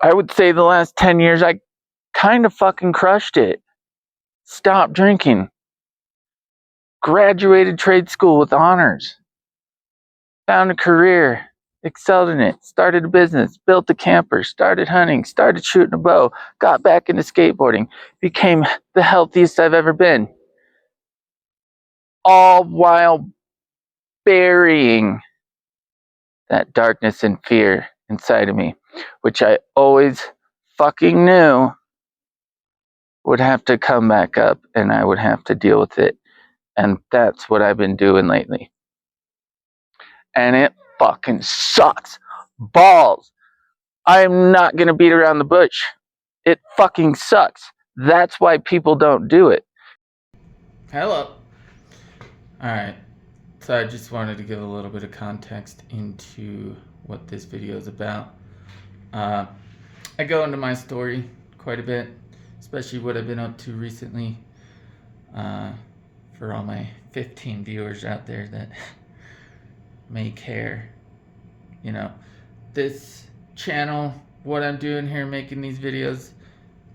I would say the last 10 years, I kind of fucking crushed it. Stopped drinking. Graduated trade school with honors. Found a career. Excelled in it. Started a business. Built a camper. Started hunting. Started shooting a bow. Got back into skateboarding. Became the healthiest I've ever been. All while burying that darkness and fear inside of me, which I always fucking knew would have to come back up and I would have to deal with it. And that's what I've been doing lately. And it fucking sucks. Balls. I'm not going to beat around the bush. It fucking sucks. That's why people don't do it. Hello. Alright, so I just wanted to give a little bit of context into what this video is about. I go into my story quite a bit, especially what I've been up to recently. For all my 15 viewers out there that may care. You know, this channel, what I'm doing here, making these videos,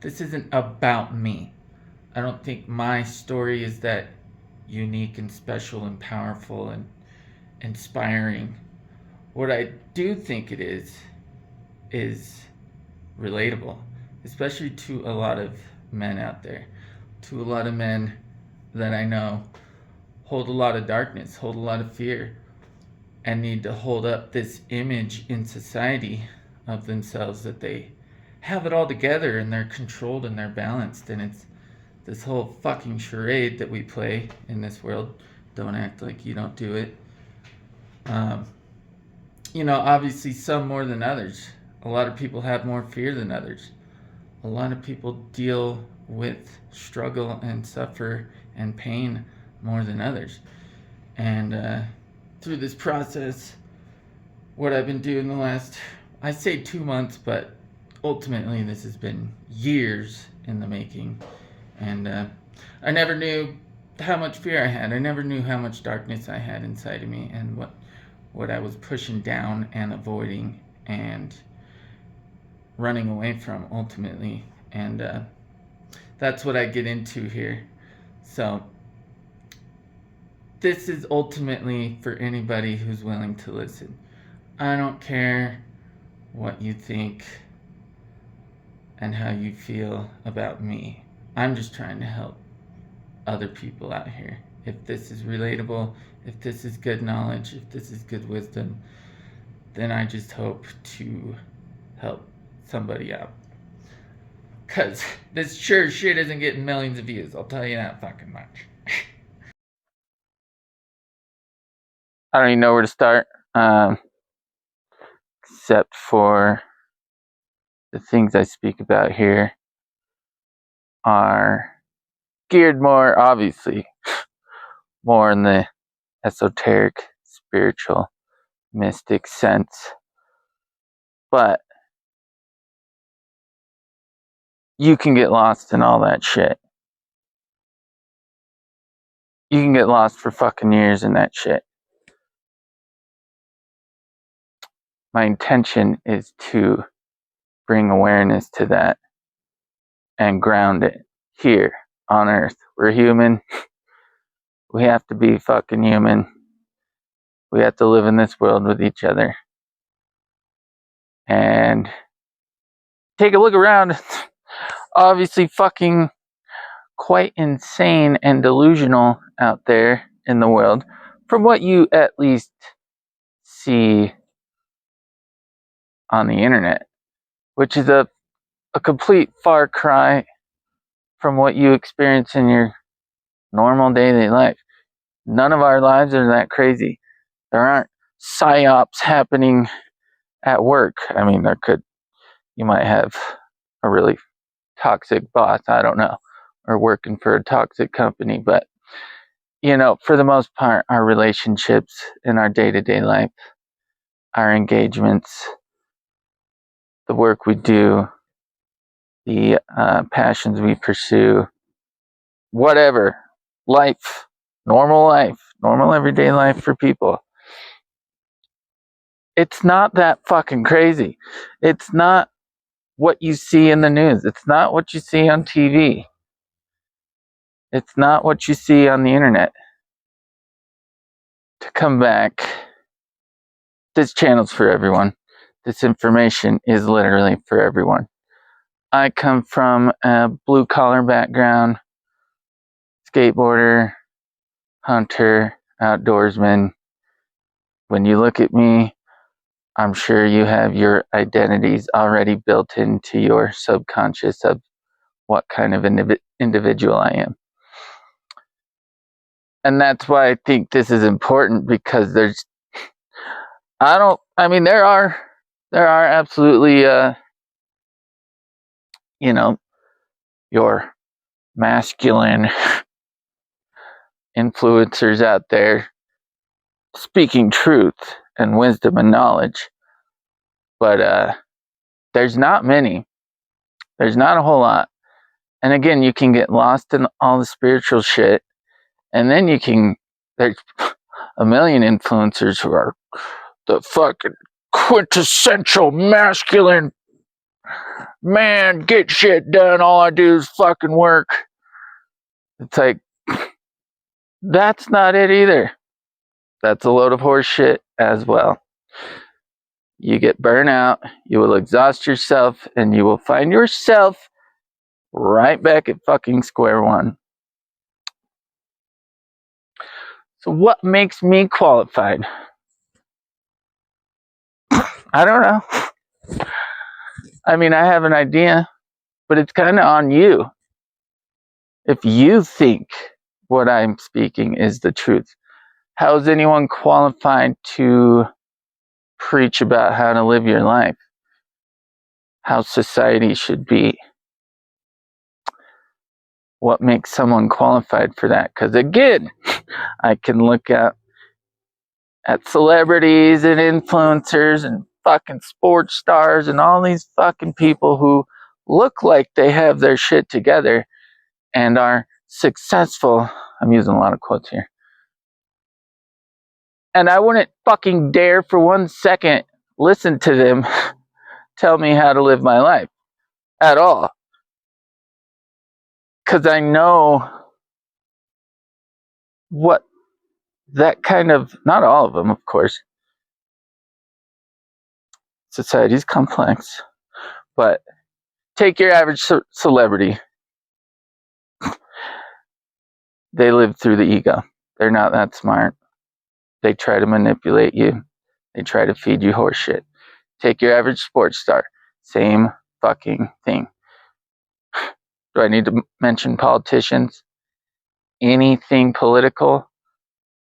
this isn't about me. I don't think my story is that unique and special and powerful and inspiring. What I do think it is relatable, especially to a lot of men out there, to a lot of men that I know hold a lot of darkness, hold a lot of fear, and need to hold up this image in society of themselves that they have it all together and they're controlled and they're balanced. And it's this whole fucking charade that we play in this world. Don't act like you don't do it. You know, obviously some more than others. A lot of people have more fear than others. A lot of people deal with struggle and suffer and pain more than others. And through this process, what I've been doing the last, I say 2 months, but ultimately this has been years in the making. And I never knew how much fear I had. I never knew how much darkness I had inside of me and what I was pushing down and avoiding and running away from ultimately. And that's what I get into here. So this is ultimately for anybody who's willing to listen. I don't care what you think and how you feel about me. I'm just trying to help other people out here. If this is relatable, if this is good knowledge, if this is good wisdom, then I just hope to help somebody out. Because this sure shit isn't getting millions of views, I'll tell you that fucking much. I don't even know where to start, except for the things I speak about here are geared more, obviously, more in the esoteric, spiritual, mystic sense. But you can get lost in all that shit. You can get lost for fucking years in that shit. My intention is to bring awareness to that and ground it here on Earth. We're human. We have to be fucking human. We have to live in this world with each other. And take a look around. Obviously fucking quite insane and delusional out there in the world, from what you at least see on the internet, which is a complete far cry from what you experience in your normal daily life. None of our lives are that crazy. There aren't psyops happening at work. I mean, you might have a really toxic boss, I don't know, or working for a toxic company, but you know, for the most part, our relationships in our day-to-day life, our engagements, the work we do, the passions we pursue, whatever, normal everyday life for people. It's not that fucking crazy. It's not what you see in the news. It's not what you see on TV. It's not what you see on the internet. To come back, this channel's for everyone. This information is literally for everyone. I come from a blue-collar background, skateboarder, hunter, outdoorsman. When you look at me, I'm sure you have your identities already built into your subconscious of what kind of individual I am. And that's why I think this is important, because there are absolutely, your masculine influencers out there speaking truth and wisdom and knowledge. But there's not many. There's not a whole lot. And again, you can get lost in all the spiritual shit. And then there's a million influencers who are the fucking quintessential masculine man, get shit done. All I do is fucking work. It's like, that's not it either. That's a load of horse shit as well. You get burnt out, you will exhaust yourself, and you will find yourself right back at fucking square one. So what makes me qualified? I don't know. I mean, I have an idea, but it's kind of on you. If you think what I'm speaking is the truth, how is anyone qualified to preach about how to live your life? How society should be? What makes someone qualified for that? Because again, I can look at celebrities and influencers and fucking sports stars and all these fucking people who look like they have their shit together and are successful. I'm using a lot of quotes here. And I wouldn't fucking dare for 1 second listen to them tell me how to live my life at all. Because I know what that kind of, not all of them, of course. Society's complex. But take your average celebrity. They live through the ego. They're not that smart. They try to manipulate you. They try to feed you horse shit. Take your average sports star. Same fucking thing. Do I need to mention politicians? Anything political?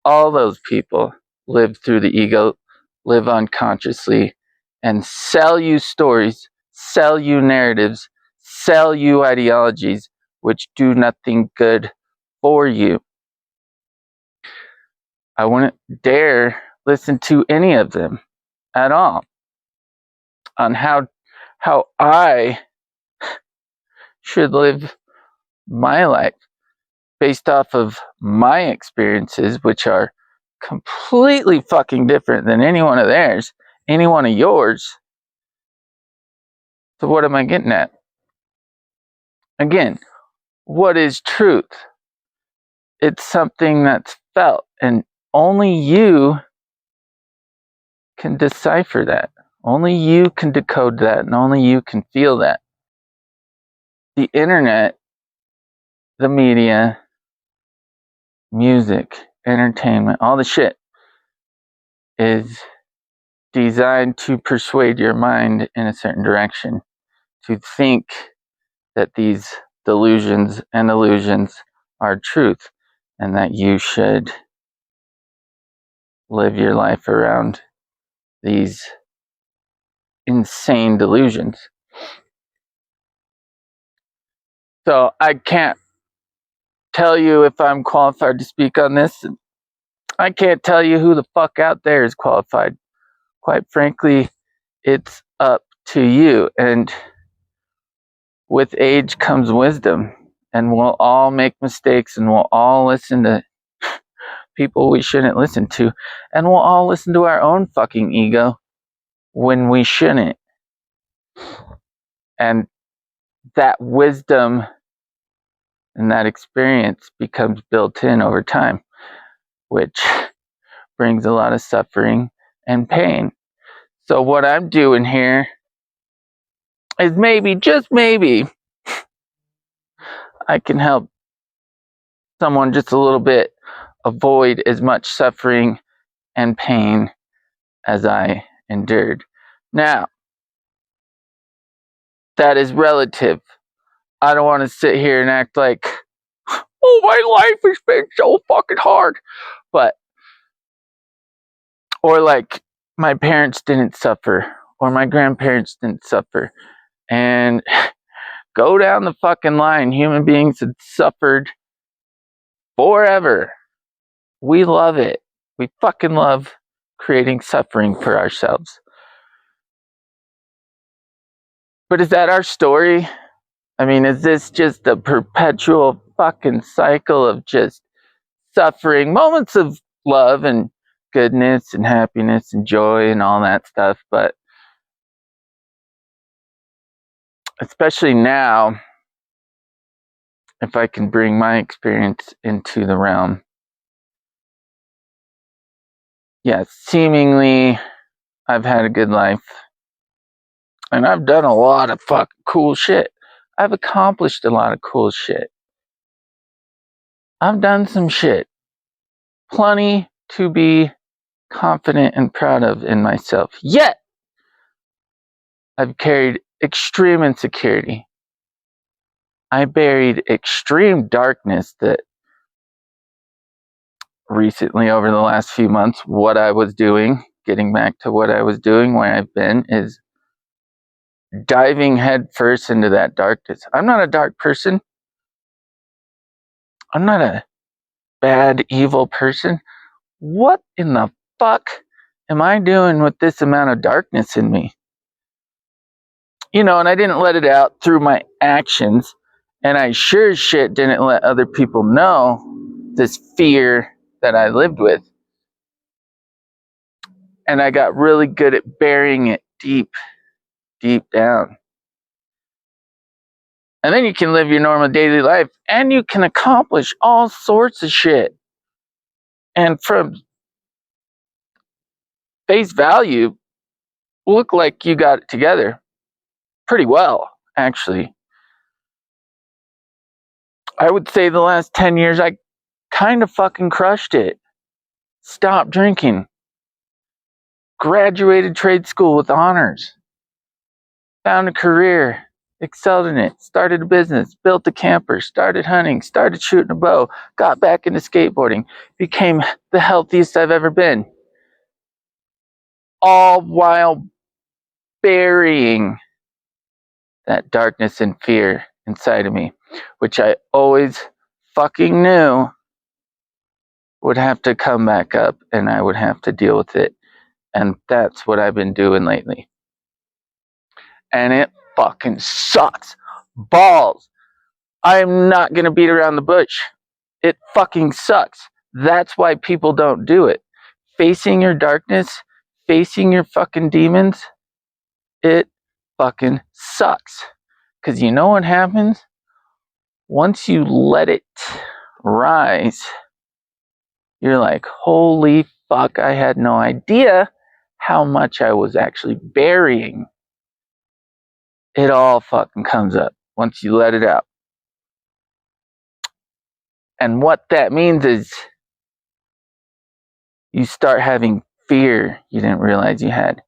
All those people live through the ego, live unconsciously, and sell you stories, sell you narratives, sell you ideologies which do nothing good for you. I wouldn't dare listen to any of them at all on how I should live my life based off of my experiences, which are completely fucking different than any one of theirs, any one of yours. So what am I getting at? Again, what is truth? It's something that's felt, and only you can decipher that. Only you can decode that, and only you can feel that. The internet, the media, music, entertainment, all the shit is designed to persuade your mind in a certain direction, to think that these delusions and illusions are truth, and that you should live your life around these insane delusions. So I can't tell you if I'm qualified to speak on this. I can't tell you who the fuck out there is qualified. Quite frankly, it's up to you. And with age comes wisdom. And we'll all make mistakes, and we'll all listen to people we shouldn't listen to. And we'll all listen to our own fucking ego when we shouldn't. And that wisdom and that experience becomes built in over time, which brings a lot of suffering and pain. So what I'm doing here is maybe, just maybe, I can help someone just a little bit avoid as much suffering and pain as I endured. Now, that is relative. I don't want to sit here and act like, oh, my life has been so fucking hard. Or like my parents didn't suffer, or my grandparents didn't suffer. And go down the fucking line. Human beings have suffered forever. We love it. We fucking love creating suffering for ourselves. But is that our story? I mean, is this just a perpetual fucking cycle of just suffering, moments of love and goodness and happiness and joy and all that stuff? But especially now, if I can bring my experience into the realm, yeah, seemingly I've had a good life. And I've done a lot of fucking cool shit. I've accomplished a lot of cool shit. I've done some shit. Plenty to be confident and proud of in myself. Yet, I've carried extreme insecurity. I buried extreme darkness that recently, over the last few months, what I was doing, getting back to what I was doing, where I've been, is diving headfirst into that darkness. I'm not a dark person. I'm not a bad, evil person. What in the fuck am I doing with this amount of darkness in me? You know, and I didn't let it out through my actions, and I sure as shit didn't let other people know this fear that I lived with. And I got really good at burying it deep, deep down. And then you can live your normal daily life, and you can accomplish all sorts of shit. And from face value, look like you got it together pretty well, actually. I would say the last 10 years, I kind of fucking crushed it. Stopped drinking. Graduated trade school with honors. Found a career. Excelled in it. Started a business. Built a camper. Started hunting. Started shooting a bow. Got back into skateboarding. Became the healthiest I've ever been. All while burying that darkness and fear inside of me, which I always fucking knew would have to come back up, and I would have to deal with it. And that's what I've been doing lately. And it fucking sucks. Balls. I'm not going to beat around the bush. It fucking sucks. That's why people don't do it. Facing your darkness, facing your fucking demons, it fucking sucks. Because you know what happens? Once you let it rise, you're like, holy fuck, I had no idea how much I was actually burying. It all fucking comes up once you let it out. And what that means is you start having fear you didn't realize you had.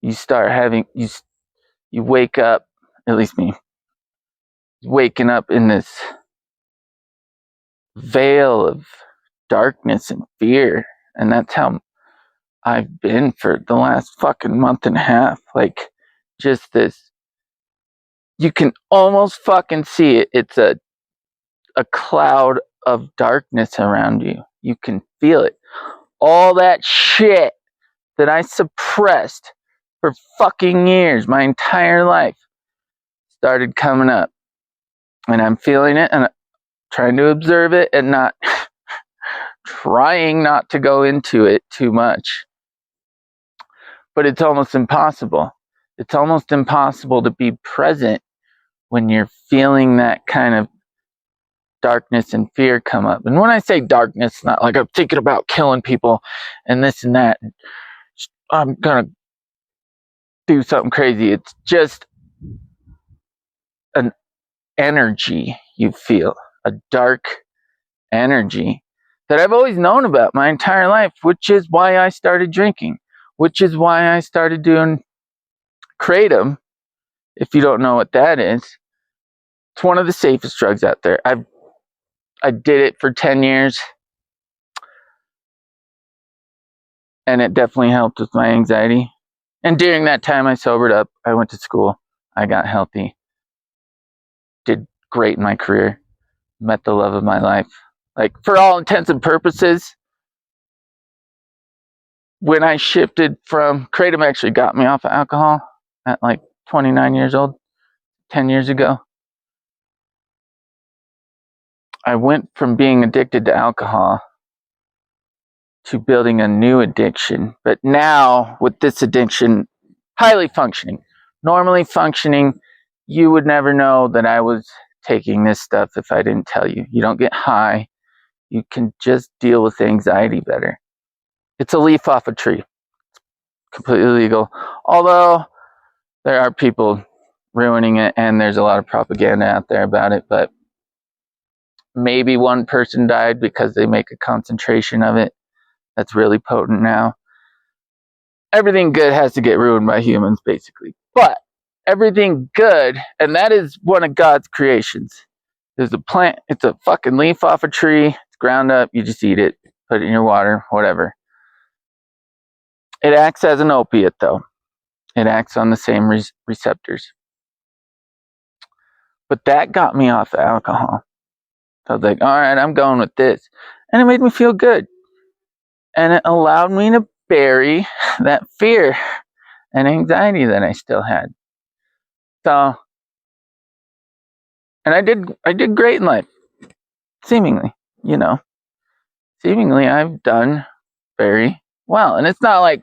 You start having, you wake up, at least me, waking up in this veil of darkness and fear. And that's how I've been for the last fucking month and a half. Like, just this, you can almost fucking see it. It's a cloud of darkness around you. You can feel it. All that shit that I suppressed for fucking years, my entire life, started coming up. And I'm feeling it and I'm trying to observe it and not trying not to go into it too much. But it's almost impossible. It's almost impossible to be present when you're feeling that kind of darkness and fear come up. And when I say darkness, not like I'm thinking about killing people and this and that. I'm going to do something crazy. It's just an energy you feel, a dark energy that I've always known about my entire life, which is why I started drinking, which is why I started doing kratom. If you don't know what that is, it's one of the safest drugs out there. I did it for 10 years, and it definitely helped with my anxiety. And during that time, I sobered up. I went to school. I got healthy. Did great in my career. Met the love of my life. Like, for all intents and purposes, when I shifted from kratom, actually got me off of alcohol at like 29 years old, 10 years ago. I went from being addicted to alcohol to building a new addiction. But now, with this addiction, highly functioning, normally functioning, you would never know that I was taking this stuff if I didn't tell you. You don't get high. You can just deal with anxiety better. It's a leaf off a tree. Completely legal. Although there are people ruining it and there's a lot of propaganda out there about it, but maybe one person died because they make a concentration of it that's really potent now. Everything good has to get ruined by humans, basically. But everything good, and that is one of God's creations. There's a plant, it's a fucking leaf off a tree, it's ground up, you just eat it, put it in your water, whatever. It acts as an opiate, though. It acts on the same receptors. But that got me off the alcohol. So I was like, all right, I'm going with this. And it made me feel good. And it allowed me to bury that fear and anxiety that I still had. So, and I did great in life. Seemingly, Seemingly I've done very well. And it's not like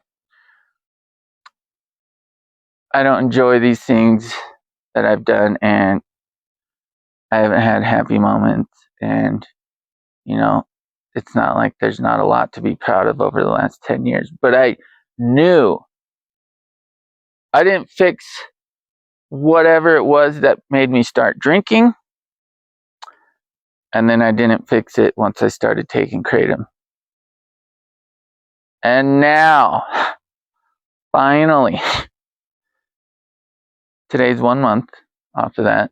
I don't enjoy these things that I've done and I haven't had happy moments. And, it's not like there's not a lot to be proud of over the last 10 years. But I knew I didn't fix whatever it was that made me start drinking. And then I didn't fix it once I started taking kratom. And now, finally, today's 1 month after that.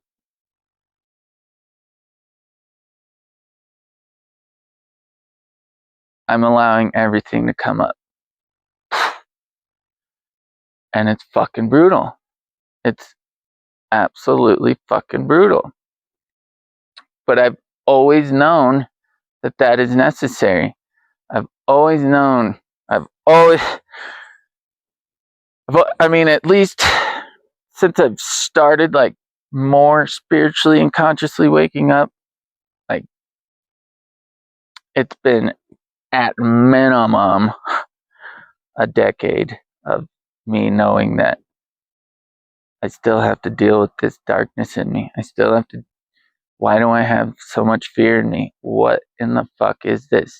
I'm allowing everything to come up. And it's fucking brutal. It's absolutely fucking brutal. But I've always known that is necessary. I've always known. At least since I've started like more spiritually and consciously waking up, like it's been at minimum a decade of me knowing that I still have to deal with this darkness in me. Why do I have so much fear in me? What in the fuck is this?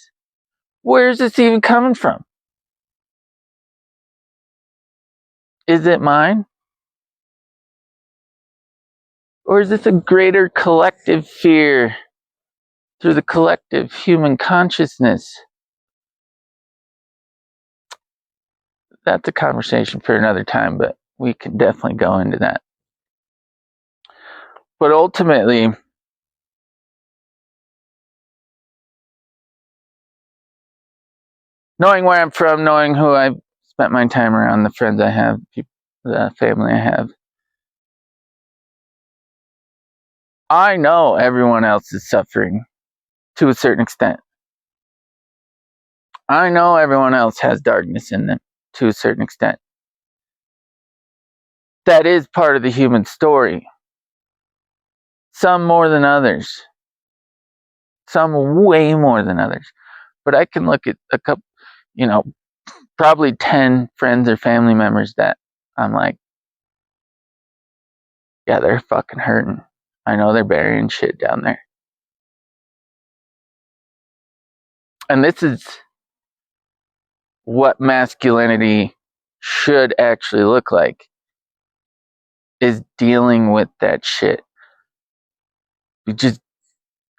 Where is this even coming from? Is it mine? Or is this a greater collective fear through the collective human consciousness? That's a conversation for another time, but we can definitely go into that. But ultimately, knowing where I'm from, knowing who I've spent my time around, the friends I have, the family I have, I know everyone else is suffering to a certain extent. I know everyone else has darkness in them to a certain extent. That is part of the human story. Some more than others. Some way more than others. But I can look at a couple, probably 10 friends or family members that I'm like, Yeah, they're fucking hurting. I know they're burying shit down there. And this is what masculinity should actually look like, is dealing with that shit. You just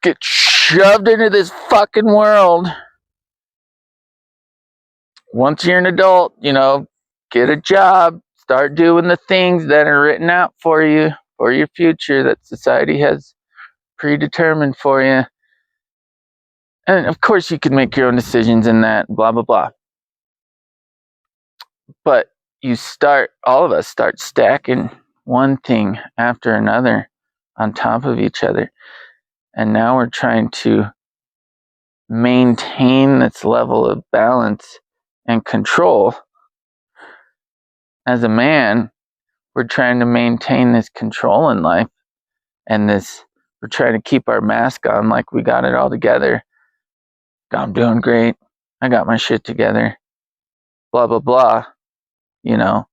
get shoved into this fucking world. Once you're an adult, get a job, start doing the things that are written out for you, for your future, that society has predetermined for you. And of course you can make your own decisions in that, blah, blah, blah. But all of us start stacking one thing after another on top of each other. And now we're trying to maintain this level of balance and control. As a man, we're trying to maintain this control in life, and we're trying to keep our mask on like we got it all together. I'm doing great. I got my shit together. Blah, blah, blah. The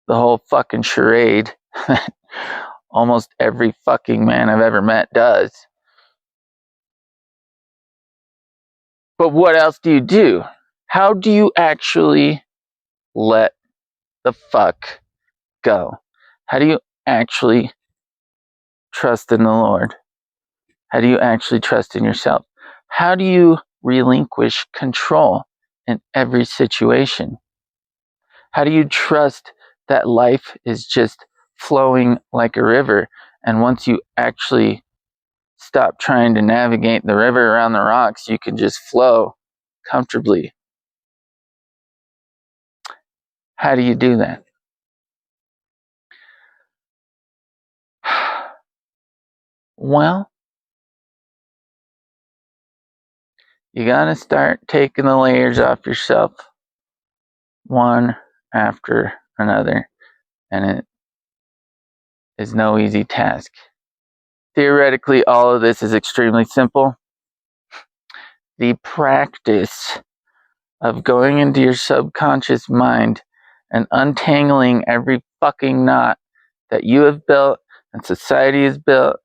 whole fucking charade that almost every fucking man I've ever met does. But what else do you do? How do you actually let the fuck go? How do you actually trust in the Lord? How do you actually trust in yourself? How do you relinquish control in every situation? How do you trust that life is just flowing like a river? And once you actually stop trying to navigate the river around the rocks, you can just flow comfortably. How do you do that? Well, you gotta start taking the layers off yourself, one after another, and it is no easy task. Theoretically, all of this is extremely simple. The practice of going into your subconscious mind and untangling every fucking knot that you have built and society has built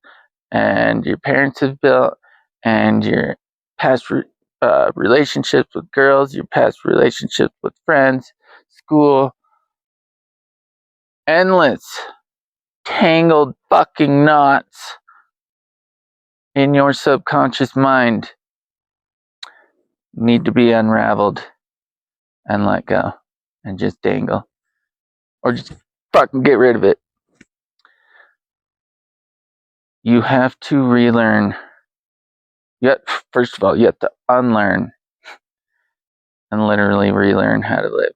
and your parents have built and your past relationships with girls, your past relationships with friends, school, endless tangled fucking knots in your subconscious mind need to be unraveled and let go and just dangle, or just fucking get rid of it. You have to relearn. First of all, you have to unlearn and literally relearn how to live.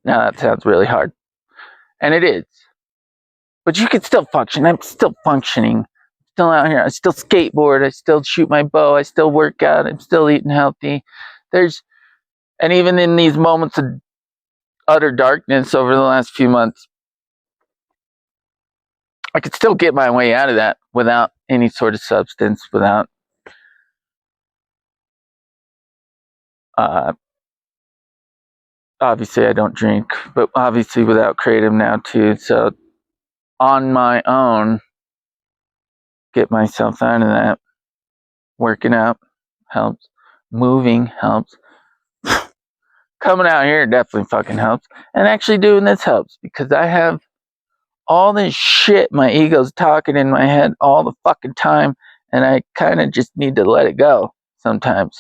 Now that sounds really hard, and it is, but you can still function. I'm still functioning, still out here. I still skateboard, I still shoot my bow, I still work out, I'm still eating healthy. And even in these moments of utter darkness over the last few months, I could still get my way out of that without any sort of substance, without obviously I don't drink, but obviously without kratom now too. So on my own, get myself out of that. Working out helps. Moving helps. Coming out here definitely fucking helps. And actually doing this helps, because I have all this shit my ego's talking in my head all the fucking time, and I kind of just need to let it go sometimes.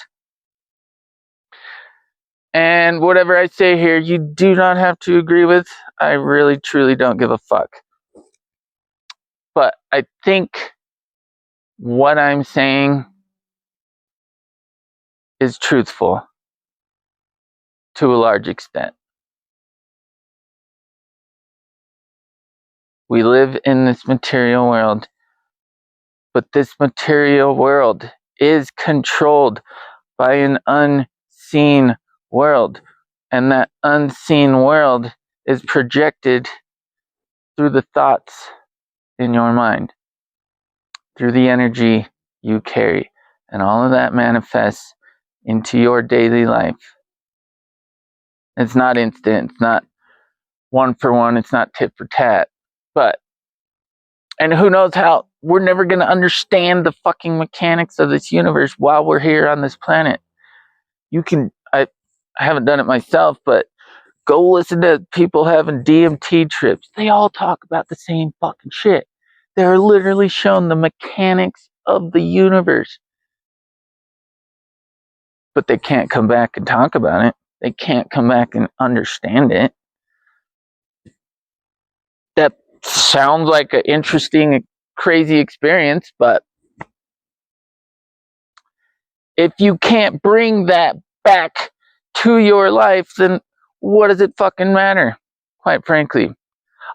And whatever I say here, you do not have to agree with. I really, truly don't give a fuck. But I think what I'm saying is truthful to a large extent. We live in this material world, but this material world is controlled by an unseen world. And that unseen world is projected through the thoughts in your mind, through the energy you carry. And all of that manifests into your daily life. It's not instant. It's not one for one. It's not tit for tat. But, and who knows how, we're never going to understand the fucking mechanics of this universe while we're here on this planet. I haven't done it myself, but go listen to people having DMT trips. They all talk about the same fucking shit. They're literally shown the mechanics of the universe. But they can't come back and talk about it. They can't come back and understand it. That sounds like an interesting, crazy experience, but if you can't bring that back to your life, then what does it fucking matter? Quite frankly.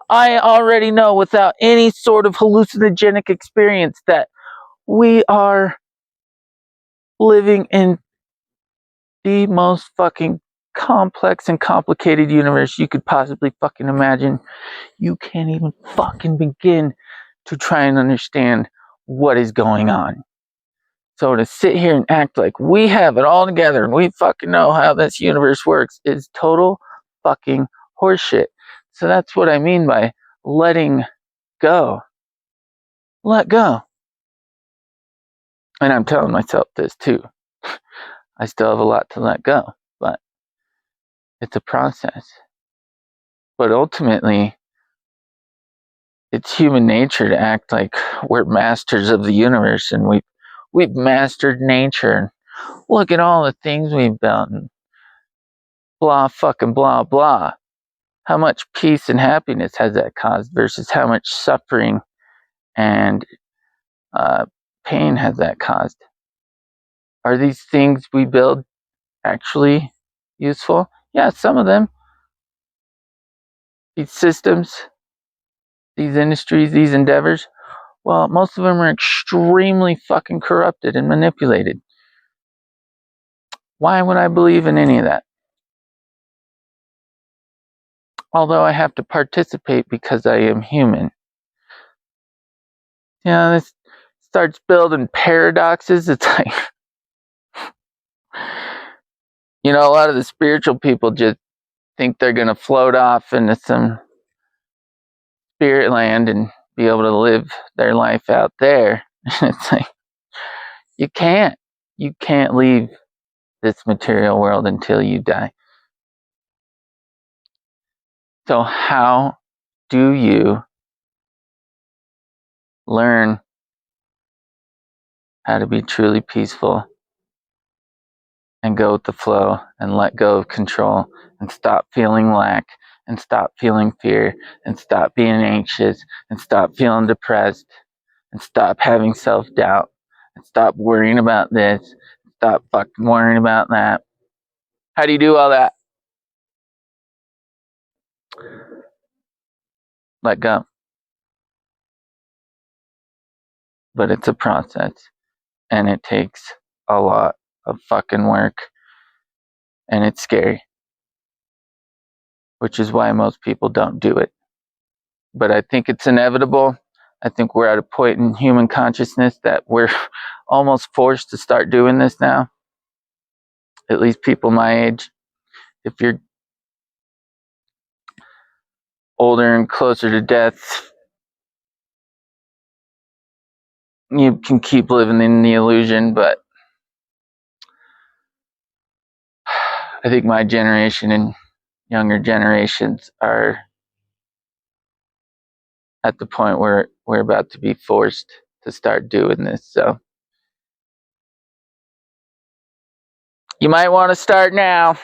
I already know without any sort of hallucinogenic experience that we are living in the most fucking complex and complicated universe you could possibly fucking imagine. You can't even fucking begin to try and understand what is going on. So to sit here and act like we have it all together and we fucking know how this universe works is total fucking horseshit. So that's what I mean by letting go. Let go. And I'm telling myself this too. I still have a lot to let go, but it's a process. But ultimately, it's human nature to act like we're masters of the universe and we've mastered nature. Look at all the things we've built and blah fucking blah blah. How much peace and happiness has that caused versus how much suffering and pain has that caused? Are these things we build actually useful? Yeah, some of them. These systems, these industries, these endeavors, well, most of them are extremely fucking corrupted and manipulated. Why would I believe in any of that? Although I have to participate because I am human. This starts building paradoxes. It's like, a lot of the spiritual people just think they're going to float off into some spirit land and be able to live their life out there. It's like, you can't leave this material world until you die. So how do you learn how to be truly peaceful and go with the flow and let go of control and stop feeling lack and stop feeling fear and stop being anxious and stop feeling depressed and stop having self-doubt and stop worrying about this, stop fucking worrying about that? How do you do all that? Let go. But it's a process and it takes a lot of fucking work and it's scary, which is why most people don't do it. But I think it's inevitable. I think we're at a point in human consciousness that we're almost forced to start doing this now. At least people my age. If you're older and closer to death, you can keep living in the illusion, but I think my generation and younger generations are at the point where we're about to be forced to start doing this. So you might want to start now.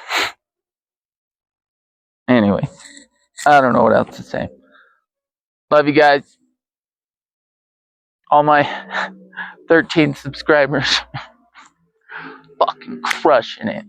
Anyway, I don't know what else to say. Love you guys. All my 13 subscribers. Fucking crushing it.